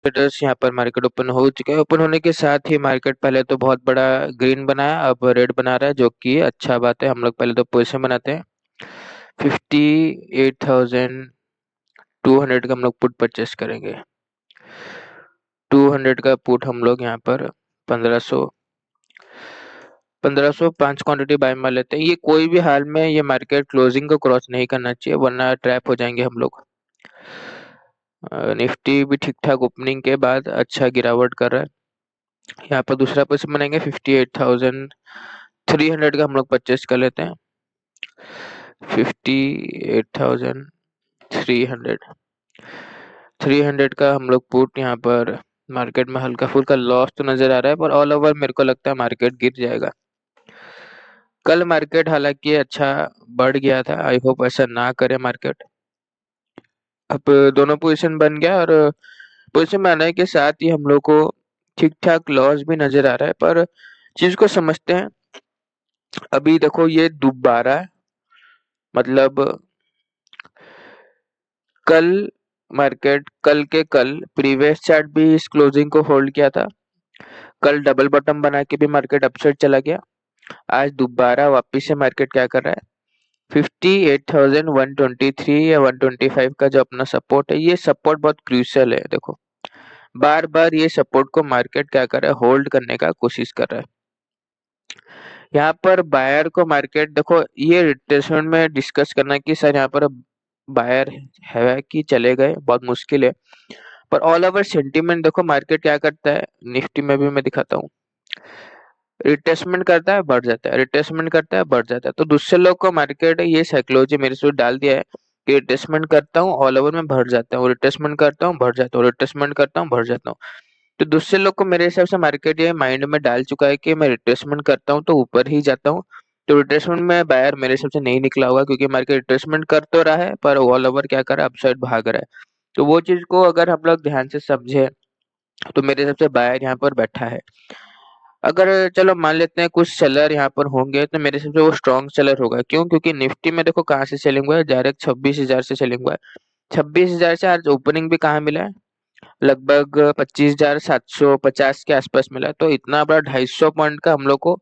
Traders यहाँ पर market open हो चुका है। ओपन होने के साथ ही मार्केट पहले तो बहुत बड़ा ग्रीन बनाया, अब रेड बना रहा है, जो कि अच्छा बात है। हम लोग पहले तो पोजीशन बनाते हैं। 58,200 का हम लोग पुट परचेस करेंगे। 200 का पुट हम लोग यहाँ पर 1505 क्वांटिटी बाय में लेते हैं। ये कोई भी हाल में ये मार्केट क्लोजिंग को क्रॉस नहीं करना चाहिए, वरना ट्रैप हो जाएंगे हम लोग। निफ्टी भी ठीक ठाक ओपनिंग के बाद अच्छा गिरावट कर रहा है। यहाँ पर दूसरा पोजीशन बनाएंगे। 58,300 का हम लोग परचेस कर लेते हैं। 58,300 का हम लोग पुट यहाँ पर मार्केट में हल्का फुल्का लॉस तो नजर आ रहा है, पर ऑल ओवर मेरे को लगता है मार्केट गिर जाएगा। कल मार्केट हालांकि अच्छा बढ़ गया था, आई होप ऐसा ना करे मार्केट। अब दोनों पोजीशन बन गया, और पोजीशन बनाने के साथ ही हम लोग को ठीक ठाक लॉस भी नजर आ रहा है। पर चीज को समझते हैं। अभी देखो ये दोबारा, मतलब कल मार्केट कल प्रीवियस चार्ट भी इस क्लोजिंग को होल्ड किया था। कल डबल बॉटम बना के भी मार्केट अपसाइड चला गया। आज दोबारा वापस से मार्केट क्या कर रहा है, 58,123 या 125 का जो अपना सपोर्ट है, ये सपोर्ट बहुत क्रूशियल है। देखो बार बार ये सपोर्ट को मार्केट क्या कर रहा है, होल्ड करने का कोशिश कर रहा है। यहाँ पर बायर को मार्केट देखो, ये रिट्रेसमेंट में डिस्कस करना कि सर यहाँ पर बायर है कि चले गए, बहुत मुश्किल है। पर ऑल ओवर सेंटीमेंट देखो मार्केट क्या करता है, निफ्टी में भी मैं दिखाता हूँ। रिट्रेसमेंट करता है, बढ़ जाता है, रिट्रेसमेंट करता है, बढ़ जाता है। तो दूसरे लोग को मार्केट ये साइकोलॉजी मेरे से डाल दिया है कि रिट्रेसमेंट करता हूँ, ऑल ओवर में बढ़ जाता हूँ, रिट्रेसमेंट करता हूँ, बढ़ जाता हूँ, रिट्रेसमेंट करता हूँ, बढ़ जाता हूँ। तो दूसरे लोग को मेरे हिसाब से मार्केट ये माइंड में डाल चुका है कि मैं रिट्रेसमेंट करता हूँ तो ऊपर ही जाता हूँ। तो रिट्रेसमेंट में बायर मेरे हिसाब से नहीं निकला होगा, क्योंकि मार्केट रिट्रेसमेंट कर तो रहा है पर ऑल ओवर क्या कर रहा है, अपसाइड भाग रहा है। तो वो चीज को अगर हम लोग ध्यान से समझे तो मेरे हिसाब से बायर यहाँ पर बैठा है। अगर चलो मान लेते हैं कुछ सेलर यहाँ पर होंगे, तो मेरे हिसाब से वो स्ट्रॉन्ग सेलर होगा। क्यों? क्योंकि निफ्टी में देखो कहाँ से सेलिंग हुआ है, डायरेक्ट 26,000 से सेलिंग हुआ है। 26,000 से आज ओपनिंग भी कहाँ मिला है, लगभग 25,750 के आसपास मिला है। तो इतना बड़ा 250 पॉइंट का हम लोग को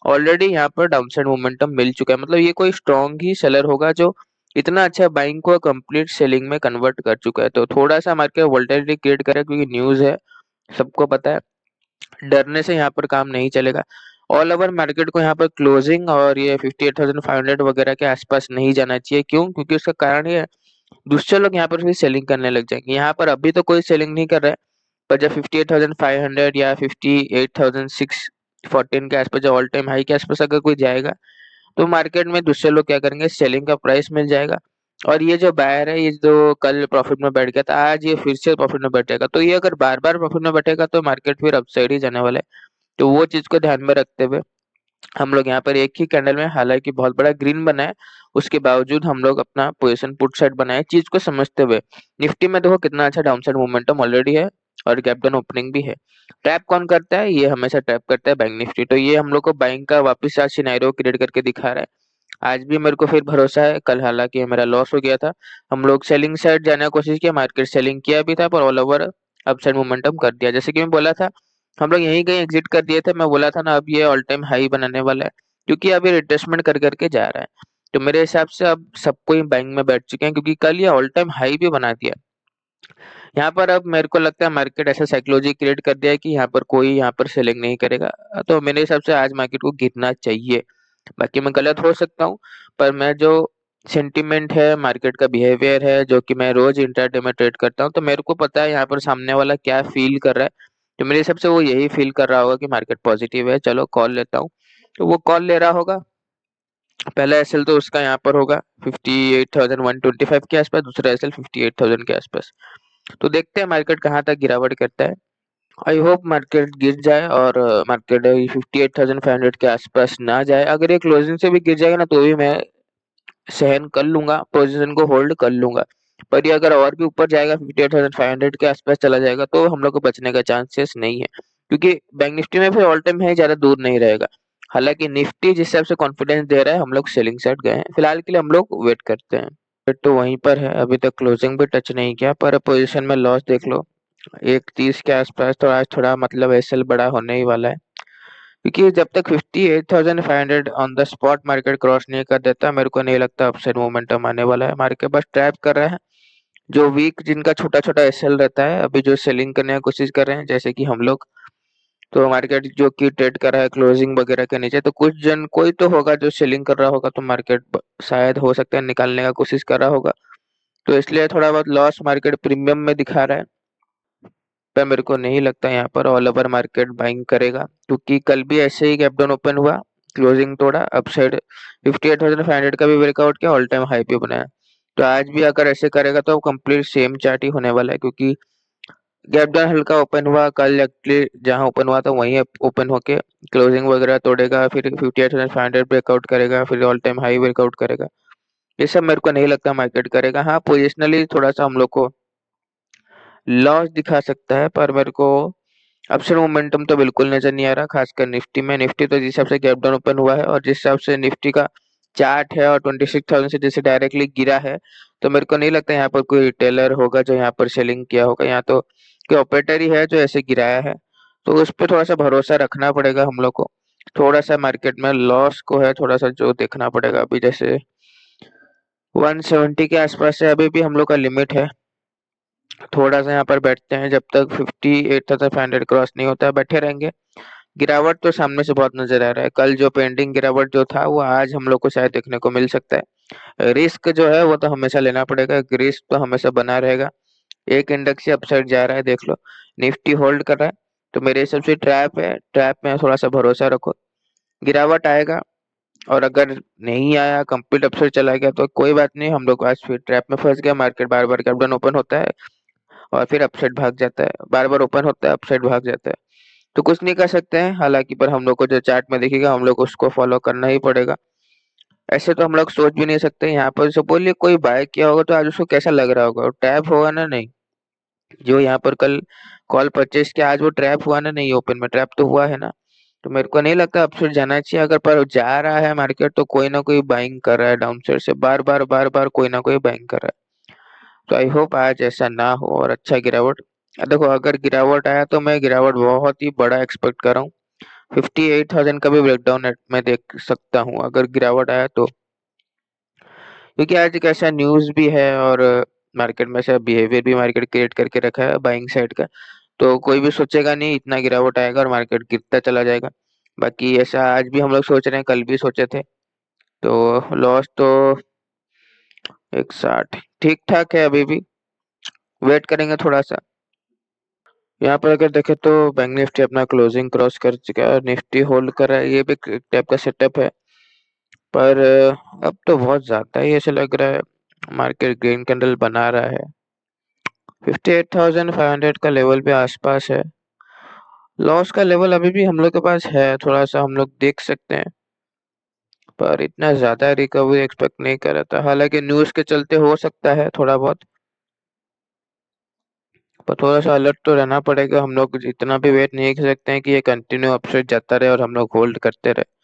ऑलरेडी यहाँ पर डाउनसाइड मोमेंटम मिल चुका है। मतलब ये कोई स्ट्रॉन्ग ही सेलर होगा जो इतना अच्छा बाइंग को कंप्लीट सेलिंग में कन्वर्ट कर चुका है। तो थोड़ा सा मार्केट वोलेटिलिटी क्रिएट करे, क्योंकि न्यूज है, सबको पता है, डरने से यहाँ पर काम नहीं चलेगा। ऑल ओवर मार्केट को यहाँ पर क्लोजिंग और ये 58,500 वगैरह के आसपास नहीं जाना चाहिए। क्यों? क्योंकि उसका कारण ये है, दूसरे लोग यहाँ पर फिर सेलिंग करने लग जाएंगे। यहाँ पर अभी तो कोई सेलिंग नहीं कर रहा है, पर जब 58,500 या 58,614 के आसपास, जो ऑल टाइम हाई के आसपास अगर कोई जाएगा, तो मार्केट में दूसरे लोग क्या करेंगे, सेलिंग का प्राइस मिल जाएगा। और ये जो बायर है, ये जो कल प्रॉफिट में बैठ गया था, आज ये फिर से प्रॉफिट में बैठेगा। तो ये अगर बार बार प्रॉफिट में बैठेगा तो मार्केट फिर अपसाइड ही जाने वाला है। तो वो चीज को ध्यान में रखते हुए हम लोग यहाँ पर एक ही कैंडल में, हालांकि बहुत बड़ा ग्रीन बना है, उसके बावजूद हम लोग अपना पोजीशन पुट साइड बनाए, चीज को समझते हुए। निफ्टी में देखो कितना अच्छा डाउनसाइड मोमेंटम ऑलरेडी है, और गैप डाउन ओपनिंग भी है। ट्रैप कौन करता है? ये हमेशा ट्रैप करता है बैंक निफ्टी। तो ये हम लोग को बैंक का वापस आज सिनेरियो क्रिएट करके दिखा रहा है। आज भी मेरे को फिर भरोसा है। कल हालांकि मेरा लॉस हो गया था, हम लोग सेलिंग साइड जाने की कोशिश किया, मार्केट सेलिंग किया भी था, पर ऑल ओवर अपसाइड मोमेंटम कर दिया। जैसे कि मैं बोला था, हम लोग यहीं कहीं एग्जिट कर दिए थे। मैं बोला था ना, अब ये ऑल टाइम हाई बनाने वाला है, क्योंकि अभी रिट्रेसमेंट कर करके जा रहा है। तो मेरे हिसाब से अब सबको ही बैंक में बैठ चुके हैं, क्योंकि कल ये ऑल टाइम हाई भी बना दिया। यहाँ पर अब मेरे को लगता है मार्केट ऐसा साइकोलॉजी क्रिएट कर दिया है कि यहाँ पर कोई यहाँ पर सेलिंग नहीं करेगा। तो मेरे हिसाब से आज मार्केट को गिरना चाहिए। बाकी मैं गलत हो सकता हूँ, पर मैं जो सेंटीमेंट है, मार्केट का बिहेवियर है, जो कि मैं रोज इंट्राडे में ट्रेड करता हूँ, तो मेरे को पता है यहाँ पर सामने वाला क्या फील कर रहा है। तो मेरे हिसाब से वो यही फील कर रहा होगा कि मार्केट पॉजिटिव है, चलो कॉल लेता हूँ। तो वो कॉल ले रहा होगा। पहला एसएल तो उसका यहाँ पर होगा 58,125 के आसपास, दूसरा एसएल 58,000 के आसपास। तो देखते हैं मार्केट कहाँ तक गिरावट करता है। आई होप मार्केट गिर जाए, और मार्केट 58,500 के आसपास ना जाए। अगर ये क्लोजिंग से भी गिर जाएगा ना, तो भी मैं सहन कर लूंगा, पोजीशन को होल्ड कर लूंगा। पर ये अगर और भी ऊपर जाएगा, 58,500 के आसपास चला जाएगा, तो हम लोग को बचने का चांसेस नहीं है, क्योंकि बैंक निफ्टी में फिर ऑल टाइम है, ज्यादा दूर नहीं रहेगा। हालांकि निफ्टी जिस हिसाब से कॉन्फिडेंस दे रहा है हम लोग सेलिंग साइड गए हैं। फिलहाल के लिए हम लोग वेट करते हैं। वेट तो वहीं पर है, अभी तक क्लोजिंग भी टच नहीं किया, पर पोजीशन में लॉस देख लो 1.30 के आसपास, तो आज थोड़ा मतलब एसएल बड़ा होने ही वाला है, क्योंकि जब तक 58,500 on the spot market cross नहीं कर देता मेरे को नहीं लगता अपसाइड मोमेंटम आने वाला है। मार्केट बस ट्रैप कर रहा है जो वीक जिनका छोटा छोटा एसएल रहता है, अभी जो सेलिंग करने की कोशिश कर रहे हैं जैसे कि हम लोग। तो मार्केट जो कि ट्रेड कर रहा है क्लोजिंग वगैरह के नीचे, तो कुछ जन कोई तो होगा जो सेलिंग कर रहा होगा, तो मार्केट शायद हो सकता है निकालने का कोशिश कर रहा होगा, तो इसलिए थोड़ा बहुत लॉस मार्केट प्रीमियम में दिखा रहा है। पर मेरे को नहीं लगता यहाँ पर ऑल ओवर मार्केट बाइंग करेगा, क्योंकि कल भी ऐसे ही गैप डाउन ओपन हुआ, क्लोजिंग तोड़ा, अपसाइड 58,500 का भी ब्रेकआउट किया, ऑल टाइम हाई पे बनाया। तो आज भी अगर ऐसे करेगा तो कंप्लीट सेम चार्ट ही होने वाला है, क्योंकि गैप डाउन हल्का ओपन हुआ कल, एक्चुअली जहां ओपन हुआ था वहीं ओपन होके क्लोजिंग वगैरह तोड़ेगा, फिर 58,500 ब्रेकआउट करेगा, फिर ऑल टाइम हाई ब्रेकआउट करेगा। ये सब मेरे को नहीं लगता मार्केट करेगा। हाँ, पोजिशनली थोड़ा सा हम लोग को लॉस दिखा सकता है, पर मेरे को अपसाइड मोमेंटम तो बिल्कुल नजर नहीं आ रहा, खासकर निफ्टी में। निफ्टी तो जिस हिसाब से गैप डाउन ओपन हुआ है और जिस हिसाब से निफ्टी का चार्ट है और 26,000 से जैसे डायरेक्टली गिरा है, तो मेरे को नहीं लगता यहाँ पर कोई रिटेलर होगा जो यहाँ पर सेलिंग किया होगा। यहाँ तो कोई ऑपरेटर ही है जो ऐसे गिराया है, तो उस पर थोड़ा सा भरोसा रखना पड़ेगा हम लोग को। थोड़ा सा मार्केट में लॉस को है थोड़ा सा जो देखना पड़ेगा। अभी जैसे 170 के आसपास है, अभी भी हम लोग का लिमिट है। थोड़ा सा यहाँ पर बैठते हैं, जब तक 58,500 क्रॉस नहीं होता बैठे रहेंगे। गिरावट तो सामने से बहुत नजर आ रहा है, कल जो पेंडिंग गिरावट जो था वो आज हम लोग को शायद देखने को मिल सकता है। रिस्क जो है वो तो हमेशा लेना पड़ेगा, रिस्क तो हमेशा बना रहेगा। एक इंडेक्स से अपसाइड जा रहा है देख लो, निफ्टी होल्ड कर रहा है, तो मेरे हिसाब से ट्रैप है, ट्रैप में थोड़ा सा भरोसा रखो, गिरावट आएगा। और अगर नहीं आया, कंप्लीट अपसाइड चला गया तो कोई बात नहीं, हम लोग आज फिर ट्रैप में फंस गया। मार्केट बार बार गैप डाउन ओपन होता है और फिर अपसाइड भाग जाता है, बार बार ओपन होता है अपसाइड भाग जाता है, तो कुछ नहीं कर सकते हैं हालांकि। पर हम लोग को जो चार्ट में दिखेगा हम लोग को उसको फॉलो करना ही पड़ेगा। ऐसे तो हम लोग सोच भी नहीं सकते। यहाँ पर सपोज कोई बाय किया होगा तो आज उसको कैसा लग रहा होगा, ट्रैप होगा ना नहीं। जो यहाँ पर कल कॉल परचेज किया, आज वो ट्रैप हुआ ना नहीं, ओपन में ट्रैप तो हुआ है ना। तो मेरे को नहीं लगता अपसाइड जाना चाहिए, अगर पर जा रहा है मार्केट तो कोई ना कोई बाइंग कर रहा है डाउन साइड से, बार बार कोई ना कोई बाइंग कर रहा है। तो आई होप आज ऐसा ना हो और अच्छा गिरावट। देखो अगर गिरावट आया तो मैं गिरावट बहुत ही बड़ा एक्सपेक्ट कर रहा हूँ, 58,000 का भी ब्रेकडाउन मैं देख सकता हूँ अगर गिरावट आया तो, क्योंकि आज एक ऐसा न्यूज भी है और मार्केट में ऐसा बिहेवियर भी मार्केट क्रिएट करके रखा है बाइंग साइड का, तो कोई भी सोचेगा नहीं इतना गिरावट आएगा और मार्केट गिरता चला जाएगा। बाकी ऐसा आज भी हम लोग सोच रहे हैं, कल भी सोचे थे, तो लॉस तो 160 ठीक ठाक है, अभी भी वेट करेंगे थोड़ा सा। यहाँ पर अगर देखें तो बैंक निफ्टी अपना क्लोजिंग क्रॉस कर चुका है और निफ्टी होल्ड कर रहा है, ये भी एक टाइप का सेटअप है। पर अब तो बहुत ज्यादा ही ऐसा लग रहा है मार्केट ग्रीन कैंडल बना रहा है, 58,500 का लेवल भी आसपास है। लॉस का लेवल अभी भी हम लोग के पास है, थोड़ा सा हम लोग देख सकते हैं, पर इतना ज्यादा रिकवरी एक्सपेक्ट नहीं कर रहा था। हालांकि न्यूज के चलते हो सकता है थोड़ा बहुत, पर थोड़ा सा अलर्ट तो रहना पड़ेगा। हम लोग इतना भी वेट नहीं कर सकते हैं कि ये कंटिन्यू अपसाइड जाता रहे और हम लोग होल्ड करते रहे।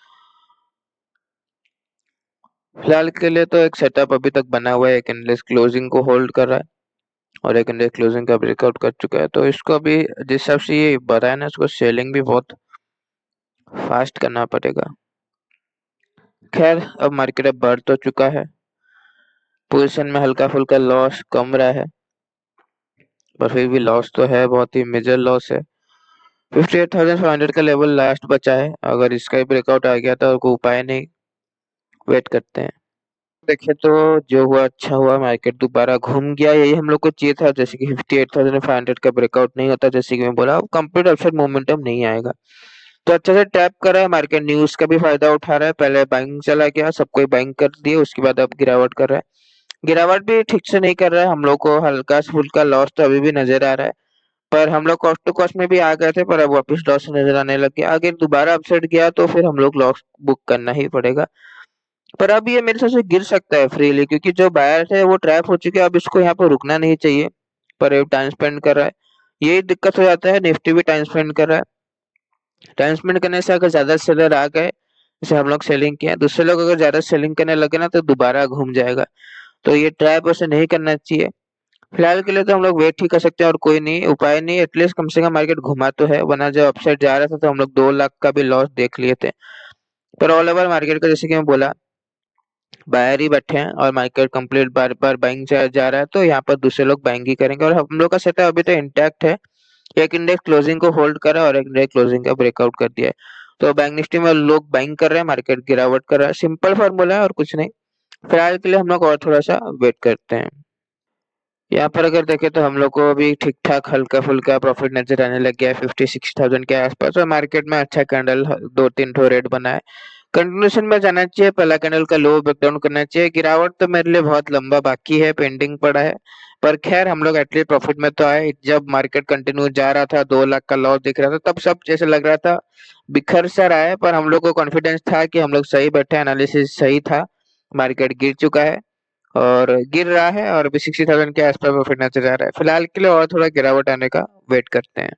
फिलहाल के लिए तो एक सेटअप अभी तक बना हुआ है, एक इंडेक्स क्लोजिंग को होल्ड कर रहा है और एक इंडेक्स क्लोजिंग का ब्रेकआउट कर चुका है, तो इसको अभी जिस हिसाब से ये बढ़ा है ना, इसको सेलिंग भी बहुत फास्ट करना पड़ेगा। खैर अब मार्केट अब बढ़ तो चुका है, पोजीशन में हल्का फुल्का लॉस कम रहा है, पर फिर भी लॉस तो है, बहुत ही मेजर लॉस है। 58,500 का लेवल लास्ट बचा है, अगर इसका ही ब्रेकआउट आ गया तो कोई उपाय नहीं, वेट करते हैं। देखे तो जो हुआ अच्छा हुआ, मार्केट दोबारा घूम गया, यही हम लोग को चाहिए था। जैसे कि 58,500 का ब्रेकआउट नहीं होता, जैसे कि मैं बोला, अब कंप्लीट अपसाइड मोमेंटम नहीं आएगा, तो अच्छे से टैप कर रहा है मार्केट, न्यूज का भी फायदा उठा रहा है। पहले बाइंग चला गया, सबको बाइंग कर दिए, उसके बाद अब गिरावट कर रहा है। गिरावट भी ठीक से नहीं कर रहा है, हम लोग को हल्का फुल्का लॉस तो अभी भी नजर आ रहा है, पर हम लोग कॉस्ट टू कॉस्ट में भी आ गए थे, पर अब वापस लॉस नजर आने लग गया। अगर दोबारा अपसाइड गया तो फिर हम लोग लॉस बुक करना ही पड़ेगा। पर अब ये मेरे हिसाब से गिर सकता है फ्रीली, क्योंकि जो बायर है वो ट्रैप हो चुके हैं, अब इसको यहाँ पर रुकना नहीं चाहिए, पर ये टाइम स्पेंड कर रहा है, यही दिक्कत हो जाता है। निफ्टी भी टाइम स्पेंड कर रहा है, टाइम स्पेंड करने से अगर ज्यादा सेलर आ गए जैसे हम लोग सेलिंग किया, दूसरे लोग अगर ज्यादा सेलिंग करने लगे ना तो दोबारा घूम जाएगा। तो ये ट्रैप वैसे नहीं करना चाहिए। फिलहाल के लिए तो हम लोग वेट ही कर सकते हैं और कोई नहीं उपाय नहीं, एटलीस्ट कम से कम मार्केट घुमा तो है, वरना जब अपसाइड जा रहा था तो हम लोग 2 लाख का भी लॉस देख लिए थे। पर ऑल ओवर मार्केट का जैसे कि मैं बोला, बायर ही बैठे हैं और मार्केट कंप्लीट बार बार बाइंग जा रहा है, तो यहाँ पर दूसरे लोग बाइंग ही करेंगे और हम लोग का सेटअप अभी तो इंटैक्ट है। एक इंडेक्स क्लोजिंग को होल्ड कर रहा है और एक इंडेक्स क्लोजिंग का ब्रेकआउट कर दिया है। तो बैंक निफ्टी में लोग बाइंग कर रहे हैं, मार्केट गिरावट कर रहा है। सिंपल फार्मूला है और कुछ नहीं। फिलहाल के लिए हम लोग और थोड़ा सा वेट करते हैं। यहाँ पर अगर देखें तो हम लोग को अभी ठीक ठाक हल्का फुल्का प्रॉफिट नजर आने लग गया है 56,000 के आसपास, और मार्केट में अच्छा कैंडल 2-3 रेड बना है। कंटिन्यूशन में जाना चाहिए, पहला कैंडल का लो ब्रेकडाउन करना चाहिए। गिरावट तो मेरे लिए बहुत लंबा बाकी है, पेंडिंग पड़ा है। पर खैर हम लोग एटलीस्ट प्रॉफिट में तो आए। जब मार्केट कंटिन्यू जा रहा था, 2 लाख का लॉस दिख रहा था, तब सब जैसे लग रहा था बिखर सा रहा है, पर हम लोग को कॉन्फिडेंस था कि हम लोग सही बैठे, एनालिसिस सही था। मार्केट गिर चुका है और गिर रहा है और अभी 60,000 के आसपास प्रॉफिट नजर आ रहा है। फिलहाल के लिए और थोड़ा गिरावट आने का वेट करते हैं।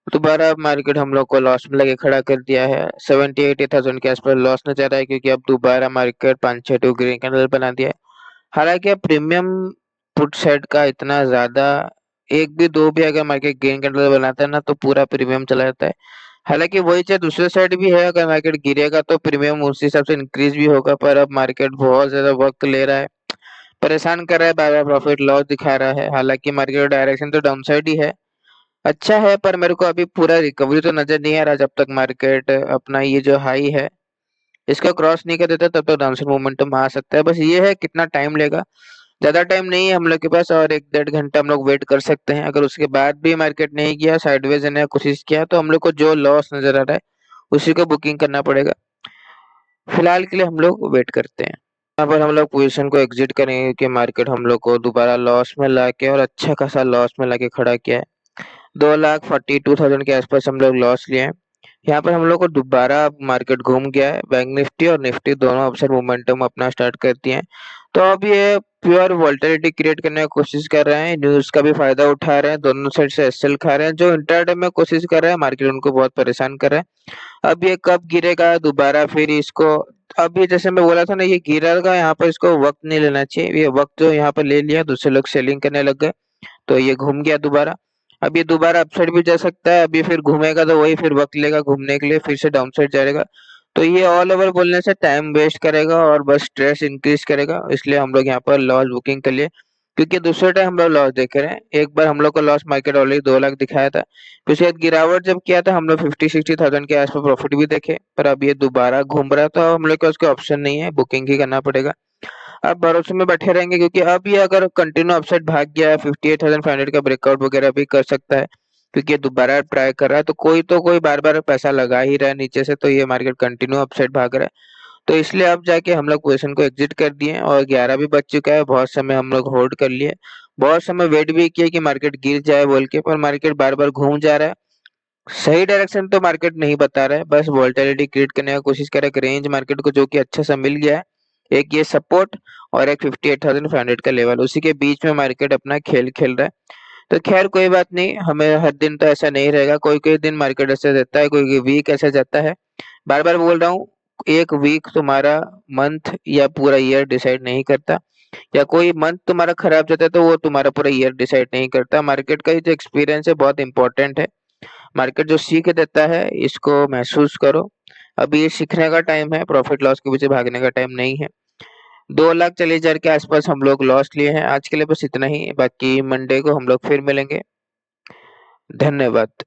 दोबारा मार्केट हम लोग को लॉस में लगे खड़ा कर दिया है, 70-80,000 के आसपास लॉस नजर आ रहा है, क्योंकि अब दोबारा मार्केट 5-6 ग्रीन कैंडल बना दिया है। हालांकि अब प्रीमियम पुट सेट का इतना ज्यादा, एक भी दो भी अगर मार्केट ग्रीन कैंडल बनाता है ना तो पूरा प्रीमियम चला जाता है। हालांकि वही चीज दूसरे साइड भी है, अगर मार्केट गिरेगा तो प्रीमियम उस हिसाब से इंक्रीज भी होगा, पर अब मार्केट बहुत ज्यादा वक्त ले रहा है, परेशान कर रहा है, बार बार प्रॉफिट लॉस दिखा रहा है। हालांकि मार्केट का डायरेक्शन तो डाउन साइड ही है, अच्छा है, पर मेरे को अभी पूरा रिकवरी तो नजर नहीं आ रहा। जब तक मार्केट अपना ये जो हाई है इसको क्रॉस नहीं कर देता तब तक डाउनसाइड मोमेंटम आ सकता है। बस ये है कितना टाइम लेगा, ज्यादा टाइम नहीं है हम लोग के पास, और 1-1.5 घंटा हम लोग वेट कर सकते हैं। अगर उसके बाद भी मार्केट नहीं किया, साइडवेज ने कोशिश किया, तो हम लोग को जो लॉस नजर आ रहा है उसी को बुकिंग करना पड़ेगा। फिलहाल के लिए हम लोग वेट करते हैं। यहाँ पर हम लोग पोजीशन को एग्जिट करेंगे कि मार्केट हम लोग को दोबारा लॉस में लाके, और अच्छा खासा लॉस में लाके खड़ा किया है। 2,42,000 के आसपास हम लोग लॉस लिए हैं। यहाँ पर हम लोग को दोबारा मार्केट घूम गया है, बैंक निफ्टी और निफ्टी दोनों अपसाइड मोमेंटम अपना स्टार्ट करती हैं। तो अब ये प्योर वोल्टिलिटी क्रिएट करने की कोशिश कर रहे हैं, न्यूज का भी फायदा उठा रहे हैं, दोनों साइड से एसएल खा रहे हैं। जो इंटरडे में कोशिश कर रहे हैं, मार्केट उनको बहुत परेशान कर रहा है। अब ये कब गिरेगा दोबारा, फिर इसको, अब ये जैसे मैं बोला था ना, ये गिरेगा, यहाँ पर इसको वक्त नहीं लेना चाहिए। ये वक्त जो यहाँ पर ले लिया, दूसरे लोग सेलिंग करने लग गए, तो ये घूम गया दोबारा। अब ये दोबारा अपसाइड भी जा सकता है, अभी फिर घूमेगा तो वही फिर वक्त लेगा घूमने के लिए, फिर से डाउन साइड जाएगा। तो ये ऑल ओवर बोलने से टाइम वेस्ट करेगा और बस स्ट्रेस इंक्रीज करेगा, इसलिए हम लोग यहाँ पर लॉस बुकिंग के लिए, क्योंकि दूसरे टाइम हम लोग लॉस देख रहे हैं। एक बार हम लोग का लॉस मार्केट ऑलरेडी 2 लाख दिखाया था, फिर उसके बाद गिरावट जब किया था हम लोग 50-60,000 के आसपास प्रॉफिट भी देखे, पर अब ये दोबारा घूम रहा था, हम लोग के पास कोई ऑप्शन नहीं है, बुकिंग ही करना पड़ेगा। अब भरोसे में बैठे रहेंगे, क्योंकि अब ये अगर कंटिन्यू अपसाइड भाग गया, 58,500 का ब्रेकआउट वगैरह भी कर सकता है, क्योंकि ये दोबारा ट्राई कर रहा है, तो कोई बार बार पैसा लगा ही रहा है नीचे से, तो ये मार्केट कंटिन्यू अपसाइड भाग रहा है। तो इसलिए अब जाके हम लोग पोजीशन को एग्जिट कर दिए, और 11 भी बज चुका है। बहुत समय हम लोग होल्ड कर लिए, बहुत समय वेट भी किया कि मार्केट गिर जाए बोल के, पर मार्केट बार बार घूम जा रहा है। सही डायरेक्शन तो मार्केट नहीं बता रहा है, बस वोलेटिलिटी क्रिएट करने का कोशिश कर रहा है, एक रेंज मार्केट को जो कि अच्छा सा मिल गया है, एक ये सपोर्ट और एक 58,500 का लेवल, उसी के बीच में मार्केट अपना खेल खेल रहा है। तो खैर कोई बात नहीं, हमें हर दिन तो ऐसा नहीं रहेगा, कोई कोई दिन मार्केट ऐसे जाता है, कोई वीक ऐसे जाता है। बार बार बोल रहा हूँ, एक वीक तुम्हारा मंथ या पूरा ईयर डिसाइड नहीं करता, या कोई मंथ तुम्हारा खराब जाता है तो वो तुम्हारा पूरा ईयर डिसाइड नहीं करता। मार्केट का ये जो एक्सपीरियंस है बहुत इंपॉर्टेंट है, मार्केट जो सीख देता है इसको महसूस करो। अभी ये सीखने का टाइम है, प्रॉफिट लॉस के पीछे भागने का टाइम नहीं है। 2,40,000 के आसपास हम लोग लॉस लिए हैं। आज के लिए बस इतना ही, बाकी मंडे को हम लोग फिर मिलेंगे। धन्यवाद।